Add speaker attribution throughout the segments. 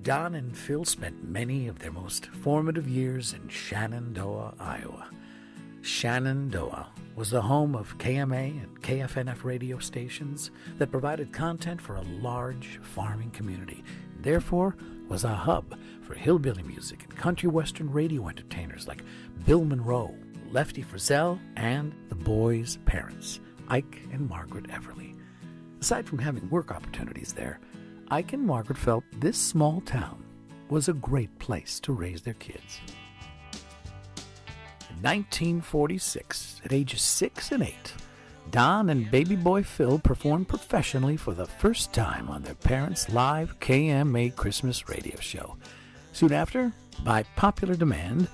Speaker 1: Don and Phil spent many of their most formative years in Shenandoah, Iowa. Shenandoah was the home of KMA and KFNF radio stations that provided content for a large farming community, and therefore was a hub for hillbilly music and country western radio entertainers like Bill Monroe, Lefty Frizzell, and the boys' parents, Ike and Margaret Everly. Aside from having work opportunities there, Ike and Margaret felt this small town was a great place to raise their kids. In 1946, at ages 6 and 8, Don and baby boy Phil performed professionally for the first time on their parents' live KMA Christmas radio show. Soon after, by popular demand,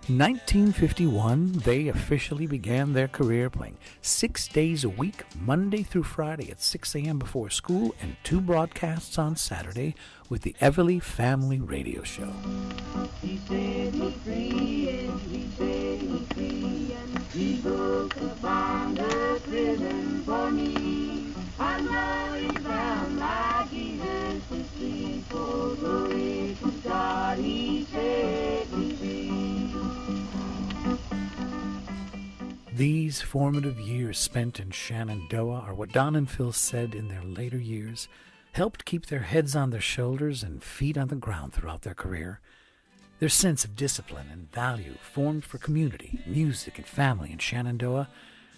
Speaker 1: in 1951, they officially began their career playing 6 days a week, Monday through Friday at 6 a.m. before school, and 2 broadcasts on Saturday with the Everly Family Radio Show.
Speaker 2: He set me free, and he set me free, and he broke the bondage ribbon for me. I know he found my Jesus to see, for glory to God, he set me free.
Speaker 1: These formative years spent in Shenandoah are what Don and Phil said in their later years helped keep their heads on their shoulders and feet on the ground throughout their career. Their sense of discipline and value formed for community, music, and family in Shenandoah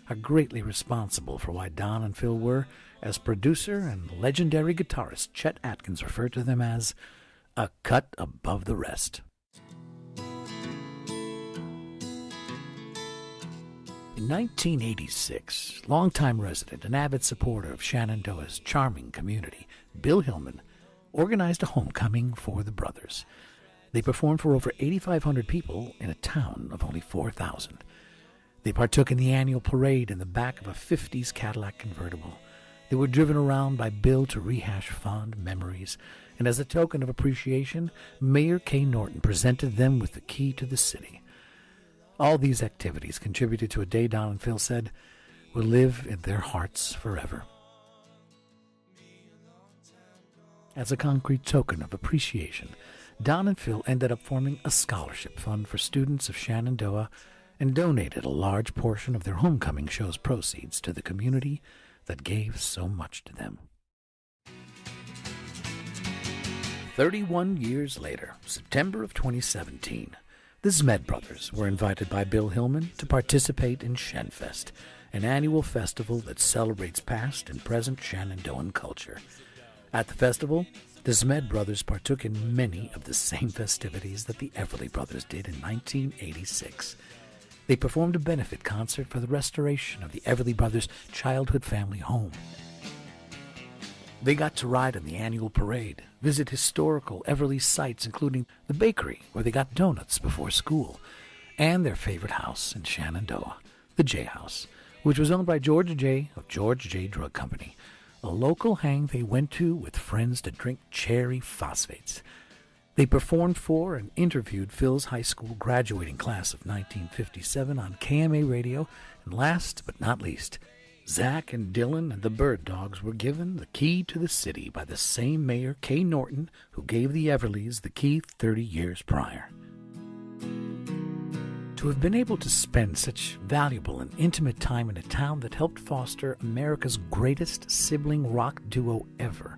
Speaker 1: are greatly responsible for why Don and Phil were, as producer and legendary guitarist Chet Atkins referred to them as, a cut above the rest. In 1986, longtime resident and avid supporter of Shenandoah's charming community, Bill Hillman, organized a homecoming for the brothers. They performed for over 8,500 people in a town of only 4,000. They partook in the annual parade in the back of a 50s Cadillac convertible. They were driven around by Bill to rehash fond memories, and as a token of appreciation, Mayor Kay Norton presented them with the key to the city. All these activities contributed to a day Don and Phil said will live in their hearts forever. As a concrete token of appreciation, Don and Phil ended up forming a scholarship fund for students of Shenandoah and donated a large portion of their homecoming show's proceeds to the community that gave so much to them. 31 years later, September of 2017, the Zmed brothers were invited by Bill Hillman to participate in Shenfest, an annual festival that celebrates past and present Shenandoah culture. At the festival, the Zmed brothers partook in many of the same festivities that the Everly brothers did in 1986. They performed a benefit concert for the restoration of the Everly brothers' childhood family home. They got to ride in the annual parade, visit historical Everly sites including the bakery where they got donuts before school, and their favorite house in Shenandoah, the J House, which was owned by George J. of George J. Drug Company, a local hang they went to with friends to drink cherry phosphates. They performed for and interviewed Phil's high school graduating class of 1957 on KMA radio, and last but not least, Zach and Dylan and the Bird Dogs were given the key to the city by the same Mayor Kay Norton who gave the Everlys the key 30 years prior. To have been able to spend such valuable and intimate time in a town that helped foster America's greatest sibling rock duo ever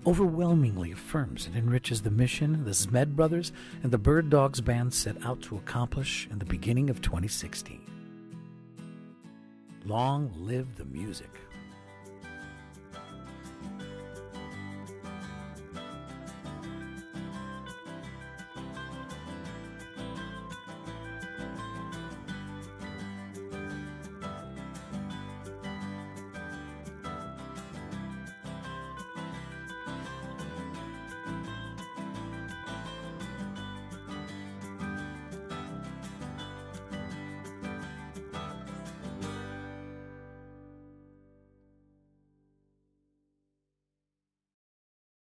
Speaker 1: overwhelmingly affirms and enriches the mission the Zmed brothers and the Bird Dogs band set out to accomplish in the beginning of 2016. Long live the music.